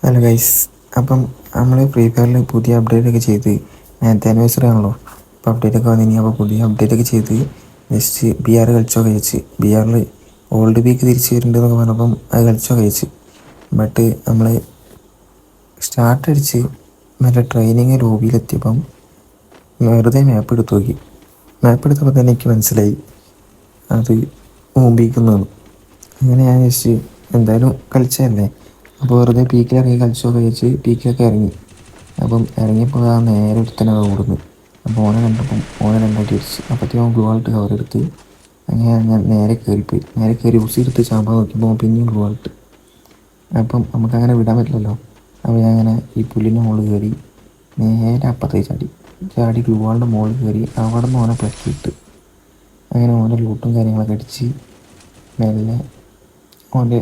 Hello guys. അപ്പം നമ്മൾ free ഫയറിൽ പുതിയ അപ്ഡേറ്റൊക്കെ ചെയ്ത് നേരത്തെ ആനിവേഴ്സറി ആണല്ലോ. അപ്പോൾ അപ്ഡേറ്റൊക്കെ വന്നിനി. അപ്പോൾ പുതിയ അപ്ഡേറ്റൊക്കെ ചെയ്ത് ജസ്റ്റ് ബി ആർ കളിച്ചൊക്കെ വെച്ച് ബി ആറിൽ ഓൾഡ് പീക്ക് തിരിച്ച് വരുന്നുണ്ടെന്നൊക്കെ പറഞ്ഞപ്പം അത് കളിച്ചൊക്കെ വെച്ച്. ബട്ട് നമ്മൾ സ്റ്റാർട്ട് അടിച്ച് നല്ല ട്രെയിനിങ് ലോബിയിലെത്തിയപ്പം വെറുതെ മാപ്പ് എടുത്ത് നോക്കി. മാപ്പ് എടുത്തപ്പോൾ തന്നെ എനിക്ക് മനസ്സിലായി അത് മുമ്പിക്കുന്നതാണ്. അങ്ങനെ ഞാൻ ജസ്റ്റ് എന്തായാലും കളിച്ചതല്ലേ, അപ്പോൾ വെറുതെ പീക്കിലിറങ്ങി കളിച്ചൊക്കെ വെച്ച് പീക്കിലൊക്കെ ഇറങ്ങി. അപ്പം ഇറങ്ങിയപ്പോൾ ആ നേരെ ഒരുത്തനെ ഓടുന്നു. അപ്പോൾ ഓനെ കണ്ടപ്പം ഓനെ രണ്ടായിട്ട് അടിച്ച്. അപ്പോഴത്തേക്കും അവൻ ഗ്ലൂ ആൾട്ട് കവർ എടുത്ത് അങ്ങനെ ഞാൻ നേരെ കയറിപ്പോയി. നേരെ കയറി ഊസി എടുത്ത് ചാമ്പാൻ നോക്കിയപ്പോൾ പിന്നെയും ഗ്ലൂ ആൾട്ട്. അപ്പം നമുക്കങ്ങനെ വിടാൻ പറ്റില്ലല്ലോ. അപ്പോൾ ഞാൻ അങ്ങനെ ഈ പുല്ലിൻ്റെ മുകളിൽ കയറി നേരെ അപ്പുറത്തേക്ക് ചാടി ഗ്ലൂ ആളുടെ മുകളിൽ കയറി അവിടെ നിന്ന് ഓനെ പ്ലക്കിയിട്ട് അങ്ങനെ ഓൻ്റെ ലൂട്ടും കാര്യങ്ങളൊക്കെ അടിച്ച് മെല്ലെ ഓൻ്റെ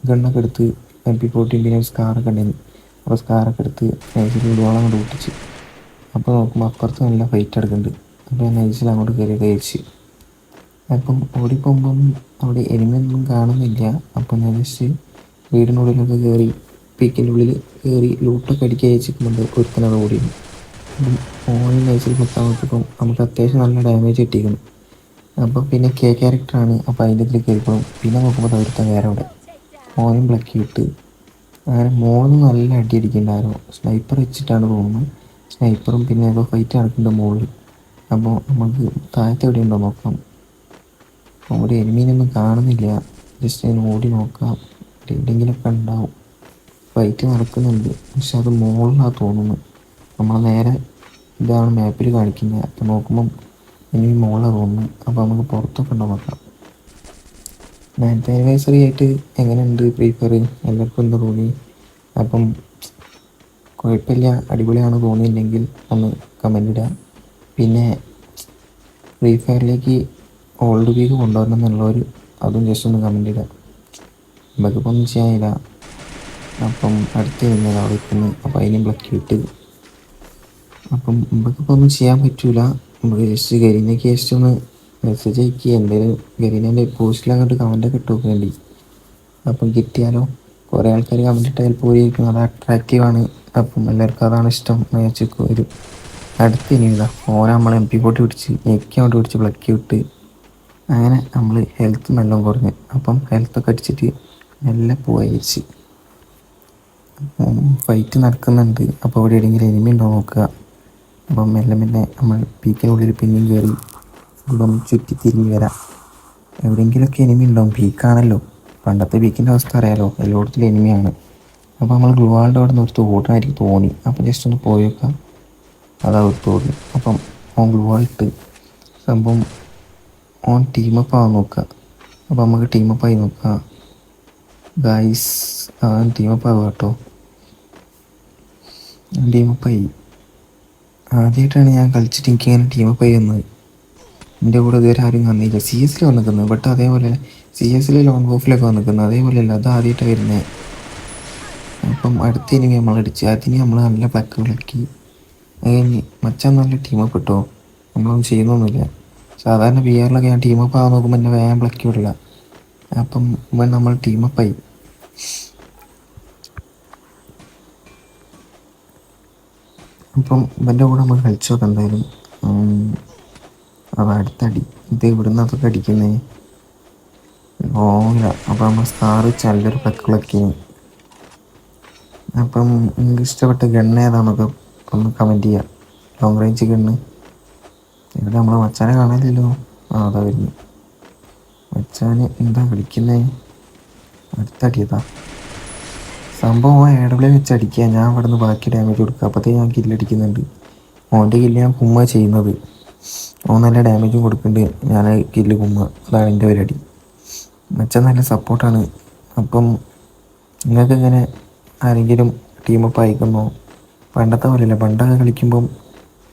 ഗണ്ണൊക്കെ എടുത്ത് MP40 പിന്നെ സ്കാറൊക്കെ ഉണ്ടായിരുന്നു. അപ്പോൾ സ്കാറൊക്കെ എടുത്ത് നൈസിൽ ഗ്ലൂവാൾ അങ്ങോട്ട് പൊട്ടിച്ച്. അപ്പോൾ നോക്കുമ്പോൾ അപ്പുറത്ത് നല്ല ഫൈറ്റ് എടുക്കുന്നുണ്ട്. അപ്പോൾ ഞാൻ നൈസിൽ അങ്ങോട്ട് കയറി കഴിച്ച്. അപ്പം ഓടിപ്പോകുമ്പം അവിടെ എനിമയൊന്നും കാണുന്നില്ല. അപ്പം ഞാൻ ജസ്റ്റ് വീടിനുള്ളിലൊക്കെ കയറി പീക്കിൻ്റെ ഉള്ളിൽ കയറി ലൂട്ടൊക്കെ അടിക്കുക അയച്ചിട്ടുണ്ട്. ഒരുത്തനത് ഓടിയിരുന്നു. അപ്പം ഓണിൽ നൈസിൽ കുത്താൻ നോക്കിയപ്പം നമുക്ക് അത്യാവശ്യം നല്ല ഡാമേജ് കിട്ടിയിരുന്നു. അപ്പോൾ പിന്നെ ക്യാരക്ടറാണ്. അപ്പോൾ അതിൻ്റെ ഇതിൽ കയറിപ്പോകും. പിന്നെ നോക്കുമ്പോൾ ഒരുത്തൻ വേറെ അവിടെ ഓനും ബ്ലക്കി ഇട്ട് അങ്ങനെ മോളിൽ നല്ല അടി അടിക്കുന്നുണ്ടായിരുന്നു. സ്നൈപ്പർ വെച്ചിട്ടാണ് തോന്നുന്നത്. സ്നൈപ്പറും പിന്നെ ഏതോ ഫൈറ്റ് നടക്കുന്നുണ്ട് മുകളിൽ. അപ്പോൾ നമുക്ക് താഴത്തെ എവിടെ ഉണ്ടോ നോക്കാം. ഒരു എനിമീനൊന്നും കാണുന്നില്ല. ജസ്റ്റ് അതിന് ഓടി നോക്കാം, എവിടെയെങ്കിലൊക്കെ ഉണ്ടാവും. ഫൈറ്റ് നടക്കുന്നുണ്ട്, പക്ഷെ അത് മുകളിലാണ് തോന്നുന്നു. നമ്മൾ നേരെ ഇതാണ് മാപ്പിൽ കാണിക്കുന്നത്. അപ്പോൾ നോക്കുമ്പം ഇനി മുകളിലാണ് തോന്നുന്നു. അപ്പോൾ നമുക്ക് പുറത്തൊക്കെ ഉണ്ടോ നോക്കാം. ആനിവേഴ്സറി ആയിട്ട് എങ്ങനെയുണ്ട് ഫ്രീ ഫയർ? എല്ലാവർക്കും എന്താ തോന്നി? അപ്പം കുഴപ്പമില്ല, അടിപൊളിയാണ് തോന്നിയില്ലെങ്കിൽ ഒന്ന് കമൻ്റ് ഇടുക. പിന്നെ ഫ്രീ ഫയറിലേക്ക് ഓൾഡ് പീക്ക് കൊണ്ടുവരണം എന്നുള്ളവർ അതും ജസ്റ്റ് ഒന്ന് കമൻ്റ് ഇടുക. നമുക്കിപ്പോൾ ഒന്നും ചെയ്യാനില്ല. അപ്പം അടുത്ത് കഴിഞ്ഞാൽ അവിടെ എത്തുന്നു. അപ്പോൾ അതിനും ബ്ലക്ക് ഇട്ട് അപ്പം നമുക്കിപ്പോൾ ഒന്നും ചെയ്യാൻ പറ്റില്ല. നമുക്ക് ജസ്റ്റ് ഗരീനയ്ക്ക് ജസ്റ്റ് ഒന്ന് മെസ്സേജ് അയക്കുക, എന്തെങ്കിലും ഗരീനൻ്റെ പോസ്റ്റിൽ അങ്ങോട്ട് കമൻ്റൊക്കെ ഇട്ട് നോക്കേണ്ടി. അപ്പം കിട്ടിയാലോ. കുറേ ആൾക്കാർ കമൻ്റ് ഇട്ടാൽ പോയിരിക്കും, അത് അട്രാക്റ്റീവാണ്. അപ്പം എല്ലാവർക്കും അതാണ് ഇഷ്ടം. മാച്ചൊക്കെ വരും. അടുത്ത് ഇനിയില്ല ഓനെ നമ്മൾ MP40 പിടിച്ച് ഞെക്കി അങ്ങോട്ട് പിടിച്ച് ബ്ലക്കി വിട്ട് അങ്ങനെ നമ്മൾ ഹെൽത്ത് നല്ലോണം കുറഞ്ഞ്. അപ്പം ഹെൽത്തൊക്കെ അടിച്ചിട്ട് മെല്ലെ പോയിച്ച്. ഫൈറ്റ് നടക്കുന്നുണ്ട്. അപ്പോൾ അവിടെ എവിടെയെങ്കിലും എനിമി ഉണ്ടോ നോക്കുക. അപ്പം മെല്ലെ മെല്ലെ നമ്മൾ പീക്കിനുള്ളിൽ പിന്നെയും കയറി ഇപ്പം ചുറ്റി തിരിഞ്ഞ് വരാം. എവിടെയെങ്കിലുമൊക്കെ എനിമി ഉണ്ടാവും. പീക്കാണല്ലോ, പണ്ടത്തെ പീക്കിൻ്റെ അവസ്ഥ അറിയാലോ, എല്ലായിടത്തും എനിമിയാണ്. അപ്പോൾ നമ്മൾ ഗ്ലൂ വാളിൻ്റെ അവിടെ നിന്ന് ഒരു തോടായിരിക്കും തോന്നി. അപ്പോൾ ജസ്റ്റ് ഒന്ന് പോയി വെക്കാം. അതാ ഒരു തോട്. അപ്പം ഓൻ ഗ്ലൂ വാൾ ഇട്ട് സംഭവം ഓൻ ടീമപ്പ് ആവാൻ നോക്കുക. അപ്പോൾ നമുക്ക് ടീമപ്പായി നോക്കാം ഗൈസ്. ടീമപ്പ് ആവുക കേട്ടോ. ടീമപ്പായി ആദ്യമായിട്ടാണ് ഞാൻ കളിച്ചിട്ട് എനിക്കിങ്ങനെ ടീമപ്പായി വന്നത്. എൻ്റെ കൂടെ ഇതുവരെ ആരും വന്നില്ല. CS വന്നിരിക്കുന്നത്, ബട്ട് അതേപോലെ CS ലോൺ വോഫിലൊക്കെ വന്നിരിക്കുന്നത് അതേപോലെയല്ല, അത് ആദ്യമായിട്ടാണ് വരുന്നത്. അപ്പം അടുത്ത ഇനി നമ്മളടിച്ച് അതിന് നമ്മൾ നല്ല പ്ലക്ക് വിളക്കി. അത് കഴിഞ്ഞ് മച്ചാൻ നല്ല ടീമപ്പ് ഇട്ടോ. നമ്മളൊന്നും ചെയ്യുന്നൊന്നുമില്ല. സാധാരണ BRലൊക്കെ ഞാൻ ടീമപ്പ് ആകാൻ നോക്കുമ്പോൾ എന്നെ വേഗം പ്ലക്കി വിടില്ല. അപ്പം നമ്മൾ ടീമപ്പായി. അപ്പം ഇവൻ്റെ കൂടെ നമ്മൾ കളിച്ചു നോക്കാം എന്തായാലും. അത് അടുത്തടി ഇത് ഇവിടുന്ന് അതൊക്കെ അടിക്കുന്നേ ഓല്ല. അപ്പം നമ്മൾ സ്റ്റാർ നല്ലൊരു പ്ലക്കി. അപ്പം നിങ്ങൾക്ക് ഇഷ്ടപ്പെട്ട ഗണ്ണ് ഏതാണെന്നൊക്കെ ഒന്ന് കമൻറ്റ് ചെയ്യുക. ലോങ് റേഞ്ച് ഗണ്ണ് ഇവിടെ നമ്മളെ മച്ചാനെ കാണാനില്ലല്ലോ. അതാ വരുന്നു മച്ചാന്. എന്താ കളിക്കുന്നത്? അടുത്തടിയതാ സംഭവം. AW വെച്ച് അടിക്കുക, ഞാൻ ഇവിടെ നിന്ന് ബാക്കി ഡാമേജ് കൊടുക്കുക. അപ്പോഴത്തേക്ക് ഞാൻ കില്ലടിക്കുന്നുണ്ട്. ഓൻ്റെ കില്ല് ഞാൻ കുമ്മ ചെയ്യുന്നത്. ഓൻ നല്ല ഡാമേജും കൊടുക്കുന്നുണ്ട്, ഞാൻ കില്ല് കുമ്മ. അതാണ് എൻ്റെ പരിപാടി. മച്ചാൻ നല്ല സപ്പോർട്ടാണ്. അപ്പം നിങ്ങൾക്ക് ഇങ്ങനെ ആരെങ്കിലും ടീമപ്പ് അയക്കുന്നോ? പണ്ടത്തെ പോലെയല്ല, പണ്ടൊക്കെ കളിക്കുമ്പം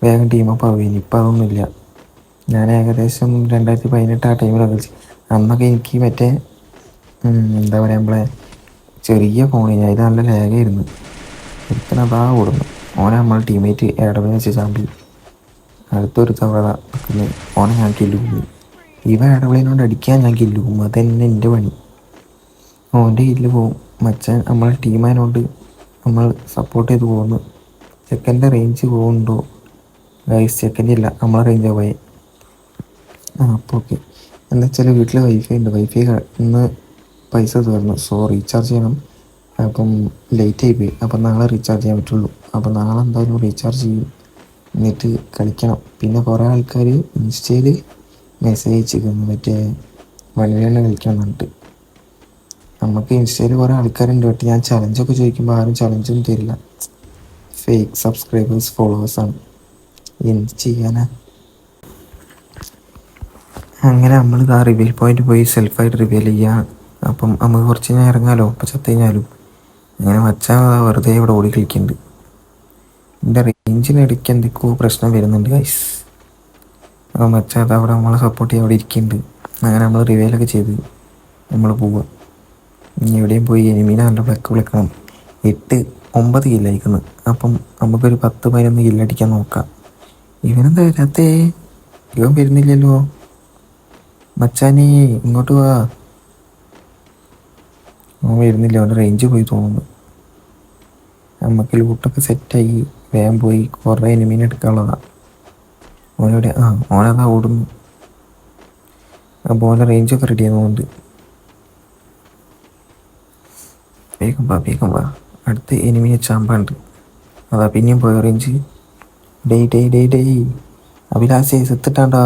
വേഗം ടീമപ്പ് ആവുകയില്ല. ഇപ്പം അതൊന്നുമില്ല. ഞാൻ ഏകദേശം 2018 ആ ടൈമിലൊക്കെ കളിച്ചു. അന്നൊക്കെ എനിക്ക് മറ്റേ എന്താ പറയുക, നമ്മളെ ചെറിയ ഫോണിന് അതിൽ നല്ല ലാഗായിരുന്നു. ഒരുത്തനതാ ഓടുന്നു. ഓനെ നമ്മൾ ടീമേറ്റ് AW വെച്ച് ചാമ്പി. അടുത്തൊരു തവണ വെക്കുന്നത് ഓനെ ഞാൻ കില്ല് കുമ്മി. ഇവ AWനോട് അടിക്കാൻ ഞാൻ കില്ല് കുമ്മി. അതന്നെ എൻ്റെ പണി. ഓൻ്റെ കില്ല് പോവും. മച്ചാൻ നമ്മളെ ടീമായതുകൊണ്ട് നമ്മൾ സപ്പോർട്ട് ചെയ്ത് പോകുന്നു. ചെക്കൻ്റെ റേഞ്ച് പോകുന്നുണ്ടോ ഗൈസ്? ചെക്കൻ്റെ ഇല്ല, നമ്മളെ റേഞ്ചാണ് പോയി. അപ്പോൾ ഓക്കെ. എന്താ വെച്ചാൽ വീട്ടിൽ വൈഫൈ ഉണ്ട്. വൈഫൈ ഇന്ന് പൈസ തീർന്നു. സോ റീചാർജ് ചെയ്യണം. അപ്പം ലേറ്റ് ആയിപ്പോയി. അപ്പം നാളെ റീചാർജ് ചെയ്യാൻ പറ്റുള്ളൂ. അപ്പം നാളെ എന്തായാലും റീചാർജ് ചെയ്യും, എന്നിട്ട് കളിക്കണം. പിന്നെ കുറേ ആൾക്കാർ ഇൻസ്റ്റയിൽ മെസ്സേജ് അയച്ചിരിക്കുന്നു, മറ്റേ വൺവേനെ കളിക്കണം എന്നിട്ട്. നമുക്ക് ഇൻസ്റ്റയിൽ കുറേ ആൾക്കാരുണ്ട്, ബട്ട് ഞാൻ ചലഞ്ചൊക്കെ ചോദിക്കുമ്പോൾ ആരും ചലഞ്ചൊന്നും തരില്ല. ഫേക്ക് സബ്സ്ക്രൈബേഴ്സ് ഫോളോവേഴ്സാണ്. എന്ത് ചെയ്യാനാ? അങ്ങനെ നമ്മൾ ആ റിവീൽ പോയിന്റ് പോയി സെൽഫായിട്ട് റിവീൽ ചെയ്യുക. അപ്പം നമുക്ക് കുറച്ച് കഴിഞ്ഞാൽ ഇറങ്ങാമല്ലോ, അപ്പം ചത്ത് കഴിഞ്ഞാലും. അങ്ങനെ മച്ചാൻ വെറുതെ ഇവിടെ ഓടി കളിക്കുന്നുണ്ട്. എൻ്റെ റേഞ്ചിനിടയ്ക്ക് എന്തൊക്കെയോ പ്രശ്നം വരുന്നുണ്ട് ഗൈസ്. അപ്പോൾ മച്ചാൻ അത് അവിടെ നമ്മളെ സപ്പോർട്ട് ചെയ്യാൻ അവിടെ ഇരിക്കുന്നുണ്ട്. അങ്ങനെ നമ്മൾ റിവീലൊക്കെ ചെയ്ത് നമ്മൾ പോവുക. ഇനി എവിടെയും പോയി എനിമീനെ നല്ല ബ്ലക്ക് വിളിക്കണം. 8-9 കില്ലയക്കുന്നു. അപ്പം നമുക്കൊരു 10-11 കില്ലടിക്കാൻ നോക്കാം. ഇവനെന്താ വരാത്തേ? ഇവൻ വരുന്നില്ലല്ലോ. മച്ചാനേ ഇങ്ങോട്ട് വാ. അവൻ വരുന്നില്ല, അവൻ്റെ റേഞ്ച് പോയി തോന്നുന്നു. നമുക്ക് ലൂട്ടൊക്കെ സെറ്റായി വേഗം പോയി കുറേ എനിമീനെ എടുക്കാനുള്ളതാണ്. ഓനെവിടെ? ഓനതാ ഓടുന്നു. അപ്പോൾ ഓൻ്റെ റേഞ്ചൊക്കെ റെഡി ആകുന്നുണ്ട്. വേഗം വാ. അടുത്ത് എനിമിയെ ചാമ്പാണ്ട്. അതാ പിന്നെയും പോയ റേഞ്ച്. ഡേയ് അഭിലാസേ സെത്തിട്ടാണ്ടാ.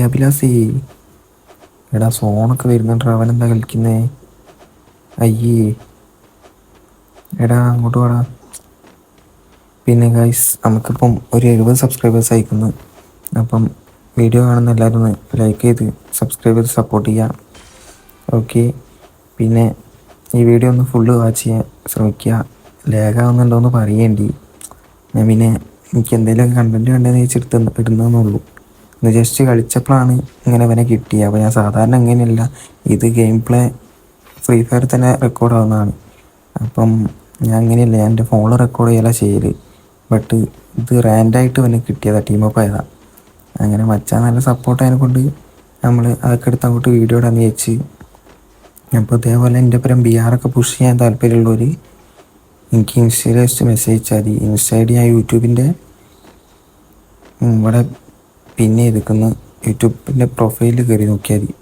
അഭിലാസേ, എടാ സോണൊക്കെ വരുന്നുണ്ട്. അവനെന്താ കളിക്കുന്നേ? അയ്യേ, എടാ അങ്ങോട്ട് വാടാ. പിന്നെ ഗൈസ് നമുക്കിപ്പം ഒരു 70 സബ്സ്ക്രൈബേഴ്സ് അയക്കുന്നു. അപ്പം വീഡിയോ കാണുന്ന എല്ലാവരും ഒന്ന് ലൈക്ക് ചെയ്ത് സബ്സ്ക്രൈബ് ചെയ്ത് സപ്പോർട്ട് ചെയ്യുക. ഓക്കെ. പിന്നെ ഈ വീഡിയോ ഒന്ന് ഫുള്ള് വാച്ച് ചെയ്യാൻ ശ്രമിക്കുക. ലാഗാവുന്നുണ്ടോ എന്ന് പറയേണ്ടി. ഞാൻ പിന്നെ എനിക്ക് എന്തെങ്കിലുമൊക്കെ കണ്ടൻറ്റ് കണ്ടെന്ന് വെച്ചിട്ട് ഇടുന്നതെന്നുള്ളൂ. ഇന്ന് ജസ്റ്റ് കളിച്ചപ്പോഴാണ് ഇങ്ങനെ അവനെ കിട്ടിയത്. അപ്പോൾ ഞാൻ സാധാരണ അങ്ങനെയല്ല, ഇത് ഗെയിം പ്ലേ ഫ്രീ ഫയർ തന്നെ റെക്കോർഡ് ആവുന്നതാണ്. അപ്പം ഞാൻ അങ്ങനെയല്ല, ഞാൻ എൻ്റെ ഫോണിൽ റെക്കോർഡ് ചെയ്യല ചെയ്യൽ. ബട്ട് ഇത് റാൻഡായിട്ട് അവന് കിട്ടിയതാണ്, ടീം അപ്പ് ആയതാണ്. അങ്ങനെ മച്ചാൻ നല്ല സപ്പോർട്ട് അതിനെ കൊണ്ട് നമ്മൾ അതൊക്കെ എടുത്ത് അങ്ങോട്ട് വീഡിയോ ഇടാന്ന് വെച്ച്. അപ്പോൾ ഇതേപോലെ എൻ്റെ ഒപ്പം BR ഒക്കെ പുഷ് ചെയ്യാൻ താല്പര്യമുള്ളവർ എനിക്ക് ഇൻസ്റ്റയിൽ ജസ്റ്റ് മെസ്സേജ് അയച്ചാൽ മതി. ഇൻസ്റ്റ ID ഞാൻ യൂട്യൂബിൻ്റെ ഇവിടെ പിന്നെ ചെയ്തിരിക്കുന്നു. യൂട്യൂബിൻ്റെ പ്രൊഫൈലിൽ കയറി നോക്കിയാൽ മതി,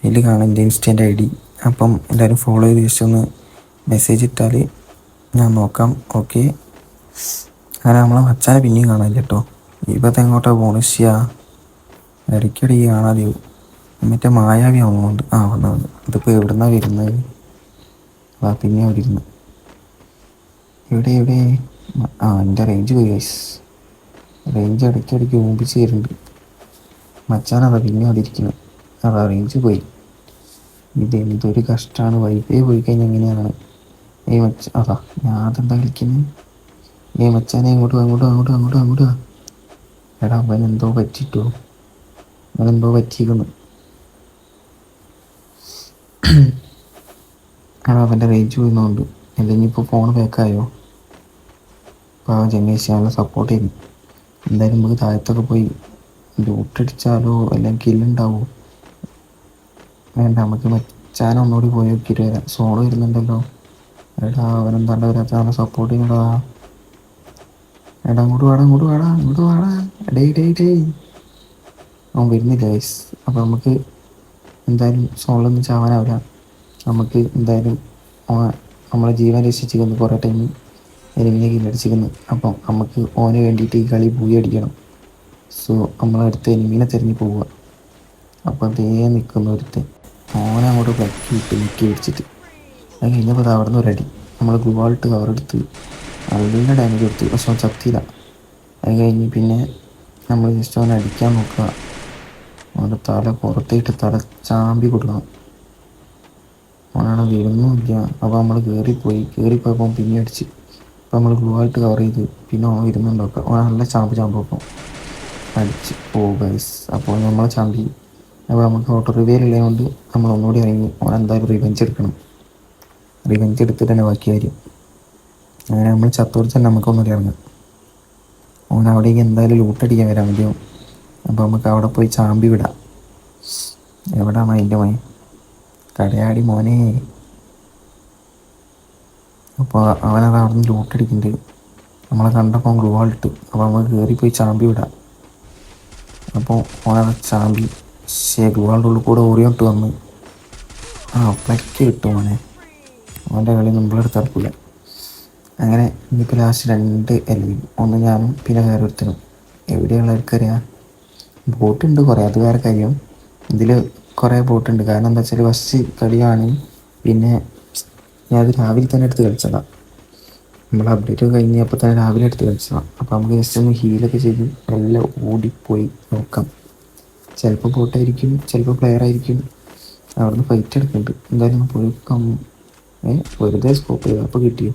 അതിൽ കാണാം എൻ്റെ ഇൻസ്റ്റേൻ്റെ ID. അപ്പം എല്ലാവരും ഫോളോ ചെയ്ത് ജസ്റ്റ് ഒന്ന് മെസ്സേജ് ഇട്ടാൽ ഞാൻ നോക്കാം. ഓക്കെ. അങ്ങനെ നമ്മളെ മച്ചാനെ പിന്നെയും കാണാനില്ല കേട്ടോ. ഇപ്പോഴത്തെ എങ്ങോട്ടാണ് ബോണസ് ഇടയ്ക്കിടെ കാണാതെയാവും. മറ്റേ മായാവി ആവുന്നുണ്ട്. വന്നു. ഇതിപ്പോൾ എവിടെ നിന്നാണ് വരുന്നത്? പിന്നെ അവിടെ ഇരുന്നു. എവിടെ? എൻ്റെ റേഞ്ച് പോയി ഗൈസ്. റേഞ്ച് ഇടയ്ക്കിടയ്ക്ക് ഓമ്പിച്ച് തരുന്നുണ്ട്. മച്ചാനതാ പിന്നെ അവിടെ ഇരിക്കുന്നത്. റേഞ്ച് പോയി. ഇത് എന്തൊരു കഷ്ടമാണ്. വൈഫൈ പോയി കഴിഞ്ഞാൽ എങ്ങനെയാണ്? ഞാൻ അതെന്താ കളിക്കുന്നത്? മച്ചാനെ അങ്ങോട്ട് വാ. എടാ അവനെന്തോ പറ്റിയിരിക്കുന്നു. അവൻ്റെ റേഞ്ച് പോയിരുന്നോണ്ട്. അല്ലെങ്കിൽ ഇപ്പോൾ ഫോൺ ബാക്കായോ? അപ്പോൾ ജനേഷ് ഞങ്ങളെ സപ്പോർട്ട് ചെയ്യുന്നു. എന്തായാലും നമുക്ക് താഴത്തൊക്കെ പോയി ലൂട്ടടിച്ചാലോ, അല്ലെങ്കിൽ കില്ലുണ്ടാവോ? വേണ്ട, നമുക്ക് മച്ചാനെ ഒന്നുകൂടി പോയി നോക്കിയിട്ട് വരാം. സോളോ വരുന്നുണ്ടല്ലോ. എടാ അവനെന്താണ്ട് വരാത്ത, നല്ല സപ്പോർട്ട് ചെയ്യണടാ. എടാ അങ്ങോട്ട് വാടാ. ഡേയ് അവൻ വരുന്നില്ല ഗൈസ്. അപ്പോൾ നമുക്ക് എന്തായാലും സോളൊന്നും ചാവാനാവില്ല. നമുക്ക് എന്തായാലും നമ്മളെ ജീവൻ രക്ഷിച്ചിരിക്കുന്നു. കുറേ ടൈം എനിമിനെ കില്ലടിച്ചിരിക്കുന്നു. അപ്പം നമുക്ക് ഓന് വേണ്ടിയിട്ട് ഈ കളി പോയി അടിക്കണം. സോ നമ്മളടുത്ത് എനിമിനെ തിരഞ്ഞു പോവുക. അപ്പോൾ അതേ നിൽക്കുന്ന ഒരുത്തൻ ഓനെ അങ്ങോട്ട് ബ്ലക്ക് നിൽക്കി പിടിച്ചിട്ട് അത് കഴിഞ്ഞപ്പോൾ അവിടെ നിന്ന് ഒരടി നമ്മൾ ഗ്ലൂവാളിട്ട് കവറെടുത്ത് നല്ല ഡാമേജ് കൊടുത്തു. പക്ഷെ അവൻ ചത്തില്ല. അത് കഴിഞ്ഞ് പിന്നെ നമ്മൾ ജസ്റ്റ് അവനെ അടിക്കാൻ നോക്കുക. അവൻ്റെ തല പുറത്തേട്ട് തല ചാമ്പി കൊടുക്കണം. അവനാണ് വരുന്നുമില്ല. അപ്പോൾ നമ്മൾ കയറിപ്പോയപ്പോൾ പിന്നെ അടിച്ച്. അപ്പോൾ നമ്മൾ ഗ്ലൂവായിട്ട് കവർ ചെയ്ത് പിന്നെ അവൻ വരുന്നുണ്ടൊക്കെ. അവൻ നല്ല ചാമ്പപ്പോൾ അടിച്ച് ഗൈസ്. അപ്പോൾ നമ്മളെ ചാമ്പി. അപ്പോൾ നമുക്ക് ഓട്ടോ റിവ്യൂലുള്ളത് കൊണ്ട് നമ്മൾ ഒന്നുകൂടി ഇറങ്ങി അവൻ എന്തായാലും റിവെഞ്ച് എടുത്തിട്ട് തന്നെ ബാക്കി കാര്യം. അങ്ങനെ നമ്മൾ ചത്തോടിച്ച് തന്നെ നമുക്കൊന്നുകൂടി ഇറങ്ങാം. അവൻ അവിടേക്ക് എന്തായാലും ലൂട്ടടിക്കാൻ വരാൻ മതിയോ? അപ്പോൾ നമുക്ക് അവിടെ പോയി ചാമ്പി വിടാം. എവിടാ മൈൻ്റെ കടയാടി മോനെ? അപ്പോൾ അവനത് അവിടെ നിന്ന് ലൂട്ടടിക്കുന്നുണ്ട്. നമ്മളെ കണ്ടപ്പോൾ ഗ്ലൂ വാൾ ഇട്ട്. അപ്പോൾ നമ്മൾ കയറിപ്പോയി ചാമ്പി വിടാം. അപ്പോൾ ഓനത് ചാമ്പി ഗ്ലൂ വാളിൻ്റെ ഉള്ളിൽ കൂടെ ഓറിയോട്ട് വന്ന് പ്ലക്ക് കിട്ടും മോനെ. അവൻ്റെ കളി നമ്മളെടുത്ത് നടക്കില്ല. അങ്ങനെ ഇനിയിപ്പോൾ ലാസ്റ്റ് 2 എലിയും, ഒന്ന് ഞാനും പിന്നെ വേറെ ഒരുത്തനും. എവിടെയുള്ളവർക്കറിയാം ബോട്ടുണ്ട് കുറേ, അത് വേറെ കാര്യം. ഇതിൽ കുറേ ബോട്ടുണ്ട്. കാരണം എന്താ വെച്ചാൽ ഫസ്റ്റ് കളിയാണ്. പിന്നെ ഞാനത് രാവിലെ തന്നെ എടുത്ത് കളിച്ചതാണ്. നമ്മൾ അപ്ഡേറ്റ് കഴിഞ്ഞപ്പോൾ തന്നെ രാവിലെ എടുത്ത് കളിച്ചതാണ്. അപ്പോൾ നമുക്ക് ജസ്റ്റ് ഒന്ന് ഹീലൊക്കെ ചെയ്ത് എല്ലാം ഓടിപ്പോയി നോക്കാം. ചിലപ്പോൾ ബോട്ടായിരിക്കും, ചിലപ്പോൾ പ്ലെയർ ആയിരിക്കും. അവിടുന്ന് ഫൈറ്റ് എടുക്കുന്നുണ്ട്. എന്തായാലും പോയി വെറുതെ സ്കോപ്പ് ചെയ്തു. അപ്പോൾ കിട്ടിയോ.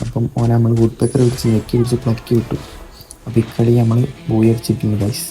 അപ്പം ഓനെ നമ്മൾ വുഡ് പേക്കർ വെച്ച് ഞെക്കി വെച്ച് പ്ലക്കി വിട്ടു. അപ്പോൾ ഇക്കളി നമ്മൾ ബോയി അടിച്ചിട്ടുണ്ട് ഗൈസ്.